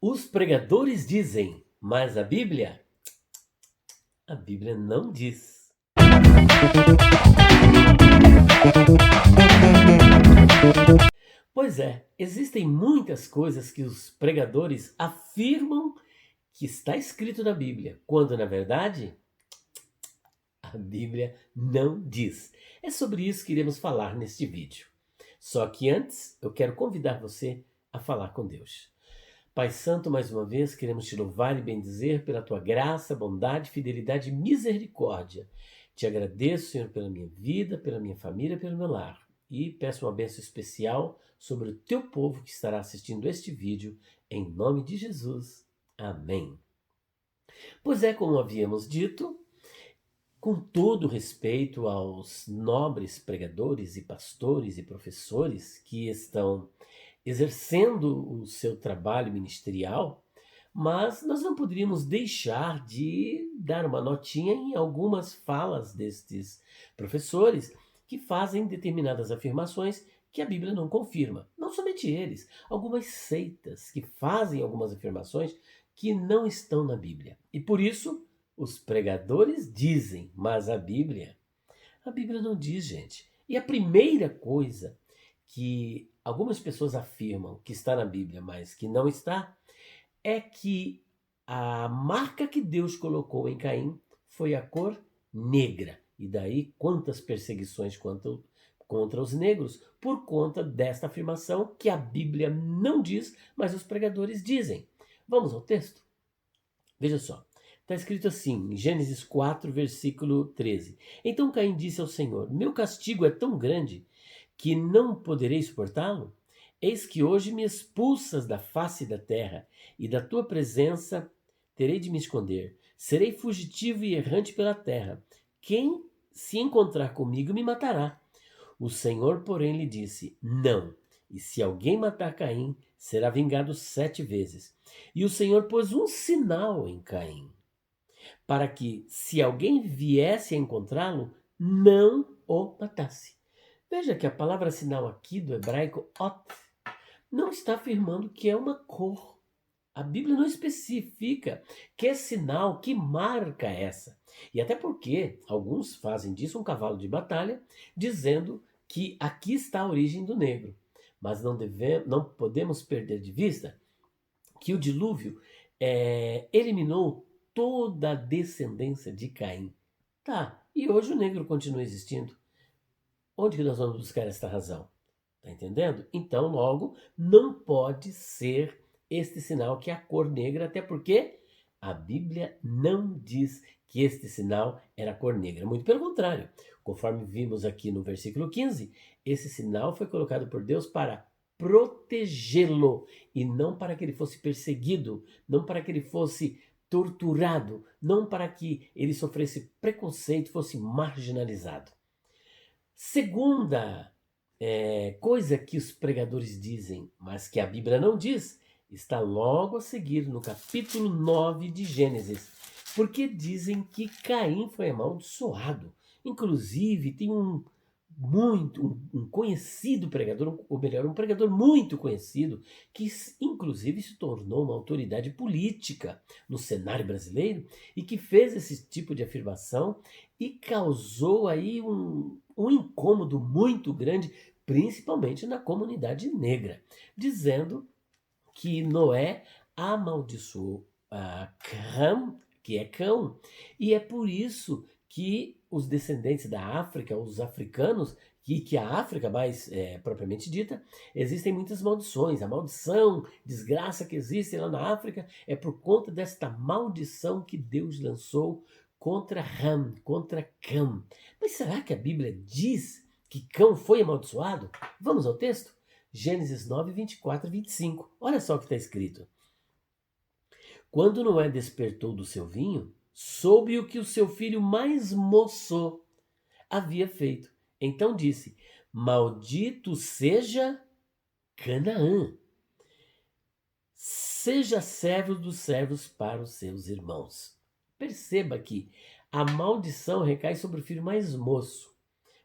Os pregadores dizem, mas a Bíblia não diz. Pois é, existem muitas coisas que os pregadores afirmam que está escrito na Bíblia, quando na verdade a Bíblia não diz. É sobre isso que iremos falar neste vídeo. Só que antes eu quero convidar você a falar com Deus. Pai Santo, mais uma vez queremos te louvar e bendizer pela tua graça, bondade, fidelidade e misericórdia. Te agradeço, Senhor, pela minha vida, pela minha família, pelo meu lar. E peço uma bênção especial sobre o teu povo que estará assistindo este vídeo, em nome de Jesus. Amém. Pois é, como havíamos dito, com todo respeito aos nobres pregadores e pastores e professores que estão exercendo o seu trabalho ministerial, mas nós não poderíamos deixar de dar uma notinha em algumas falas destes professores que fazem determinadas afirmações que a Bíblia não confirma. Não somente eles, algumas seitas que fazem algumas afirmações que não estão na Bíblia. E por isso, os pregadores dizem, mas a Bíblia não diz, gente. E a primeira coisa que algumas pessoas afirmam que está na Bíblia, mas que não está, é que a marca que Deus colocou em Caim foi a cor negra. E daí quantas perseguições contra os negros por conta desta afirmação que a Bíblia não diz, mas os pregadores dizem. Vamos ao texto? Veja só. Está escrito assim, em Gênesis 4, versículo 13. Então Caim disse ao Senhor: Meu castigo é tão grande que não poderei suportá-lo? Eis que hoje me expulsas da face da terra, e da tua presença terei de me esconder. Serei fugitivo e errante pela terra. Quem se encontrar comigo me matará. O Senhor, porém, lhe disse: Não. E se alguém matar Caim, será vingado 7 vezes. E o Senhor pôs um sinal em Caim, para que, se alguém viesse a encontrá-lo, não o matasse. Veja que a palavra sinal aqui do hebraico ot não está afirmando que é uma cor. A Bíblia não especifica que sinal, que marca é essa. E até porque alguns fazem disso um cavalo de batalha, dizendo que aqui está a origem do negro. Mas não podemos perder de vista que o dilúvio eliminou toda a descendência de Caim. Tá, e hoje o negro continua existindo. Onde que nós vamos buscar esta razão? Tá entendendo? Então, logo, não pode ser este sinal que é a cor negra, até porque a Bíblia não diz que este sinal era a cor negra. Muito pelo contrário, conforme vimos aqui no versículo 15, esse sinal foi colocado por Deus para protegê-lo e não para que ele fosse perseguido, não para que ele fosse torturado, não para que ele sofresse preconceito, fosse marginalizado. Segunda coisa que os pregadores dizem, mas que a Bíblia não diz, está logo a seguir no capítulo 9 de Gênesis, porque dizem que Caim foi amaldiçoado. Inclusive, tem um conhecido pregador, ou melhor, um pregador muito conhecido, que inclusive se tornou uma autoridade política no cenário brasileiro e que fez esse tipo de afirmação e causou aí um incômodo muito grande, principalmente na comunidade negra, dizendo que Noé amaldiçoou a Cã, que é cão, e é por isso que os descendentes da África, os africanos, que a África mais propriamente dita, existem muitas maldições. A maldição, desgraça que existe lá na África é por conta desta maldição que Deus lançou contra Ram, contra Cã. Mas será que a Bíblia diz que Cão foi amaldiçoado? Vamos ao texto? Gênesis 9, 24 e 25. Olha só o que está escrito. Quando Noé despertou do seu vinho, soube o que o seu filho mais moço havia feito. Então disse: Maldito seja Canaã, seja servo dos servos para os seus irmãos. Perceba que a maldição recai sobre o filho mais moço.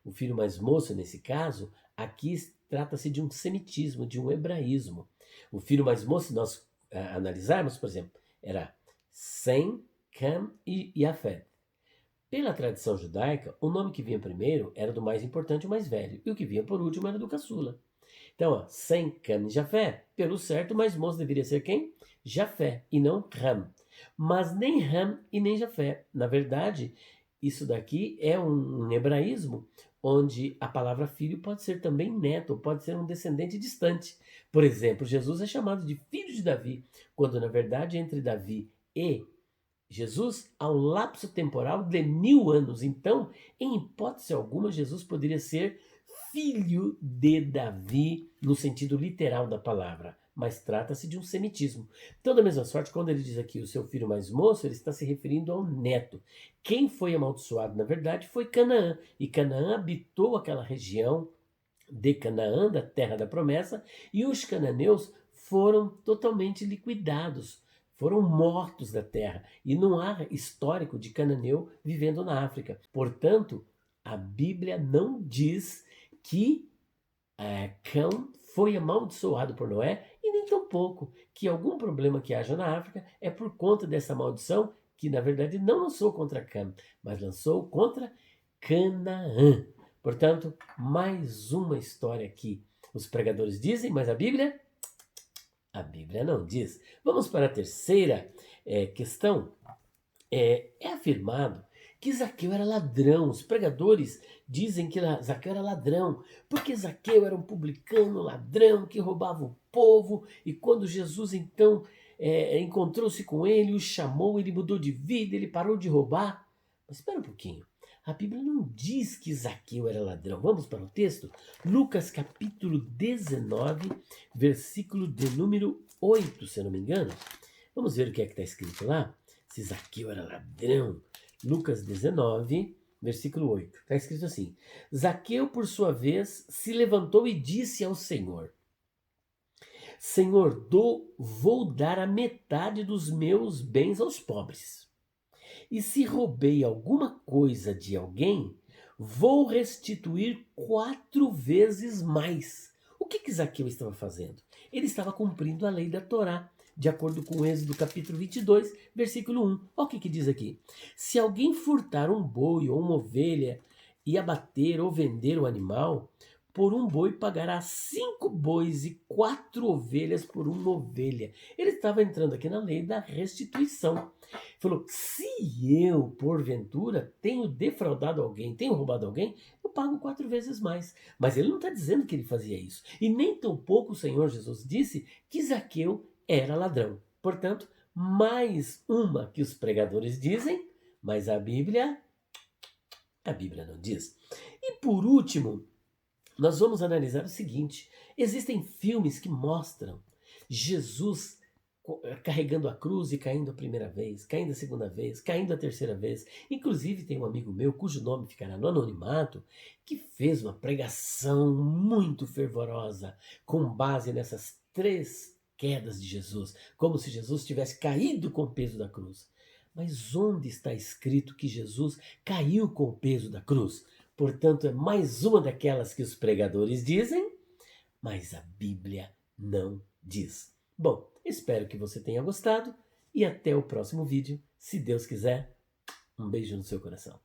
O filho mais moço, nesse caso, aqui trata-se de um semitismo, de um hebraísmo. O filho mais moço, nós analisarmos, por exemplo, era Sem, Cam e Yafet. Pela tradição judaica, o nome que vinha primeiro era do mais importante ao mais velho, e o que vinha por último era do caçula. Então, ó, Sem, Cam e Jafé, pelo certo, o mais moço deveria ser quem? Jafé, e não Ram. Mas nem Ram e nem Jafé. Na verdade, isso daqui é um hebraísmo onde a palavra filho pode ser também neto, ou pode ser um descendente distante. Por exemplo, Jesus é chamado de filho de Davi, quando na verdade entre Davi e Jesus há um lapso temporal de 1000 anos. Então, em hipótese alguma, Jesus poderia ser filho de Davi no sentido literal da palavra, mas trata-se de um semitismo. Então, da mesma sorte, quando ele diz aqui o seu filho mais moço, ele está se referindo ao neto. Quem foi amaldiçoado, na verdade, foi Canaã, e Canaã habitou aquela região de Canaã, da terra da promessa, e os cananeus foram totalmente liquidados, foram mortos da terra, e não há histórico de cananeu vivendo na África. Portanto, a Bíblia não diz que Cão foi amaldiçoado por Noé, e nem tampouco que algum problema que haja na África é por conta dessa maldição, que na verdade não lançou contra Cam, mas lançou contra Canaã. Portanto, mais uma história que os pregadores dizem, mas a Bíblia não diz. Vamos para a terceira questão. É afirmado que Zaqueu era ladrão. Os pregadores dizem que Zaqueu era ladrão, porque Zaqueu era um publicano ladrão que roubava o povo, e quando Jesus então encontrou-se com ele, o chamou, ele mudou de vida, ele parou de roubar. Mas espera um pouquinho. A Bíblia não diz que Zaqueu era ladrão. Vamos para o texto? Lucas capítulo 19, versículo de número 8, se eu não me engano. Vamos ver o que é que está escrito lá. Se Zaqueu era ladrão. Lucas 19, versículo 8. Está escrito assim: Zaqueu, por sua vez, se levantou e disse ao Senhor: Senhor, vou dar a metade dos meus bens aos pobres. E se roubei alguma coisa de alguém, vou restituir 4 vezes mais. O que Zaqueu estava fazendo? Ele estava cumprindo a lei da Torá, de acordo com Êxodo capítulo 22, versículo 1. Olha o que diz aqui. Se alguém furtar um boi ou uma ovelha e abater ou vender o animal, por um boi pagará 5 bois e 4 ovelhas por uma ovelha. Ele estava entrando aqui na lei da restituição. Falou, se eu, porventura, tenho defraudado alguém, tenho roubado alguém, eu pago 4 vezes mais. Mas ele não está dizendo que ele fazia isso. E nem tampouco o Senhor Jesus disse que Zaqueu era ladrão. Portanto, mais uma que os pregadores dizem, mas a Bíblia não diz. E por último, nós vamos analisar o seguinte: existem filmes que mostram Jesus carregando a cruz e caindo a primeira vez, caindo a segunda vez, caindo a terceira vez. Inclusive tem um amigo meu, cujo nome ficará no anonimato, que fez uma pregação muito fervorosa com base nessas 3 quedas de Jesus, como se Jesus tivesse caído com o peso da cruz. Mas onde está escrito que Jesus caiu com o peso da cruz? Portanto, é mais uma daquelas que os pregadores dizem, mas a Bíblia não diz. Bom, espero que você tenha gostado e até o próximo vídeo. Se Deus quiser, um beijo no seu coração.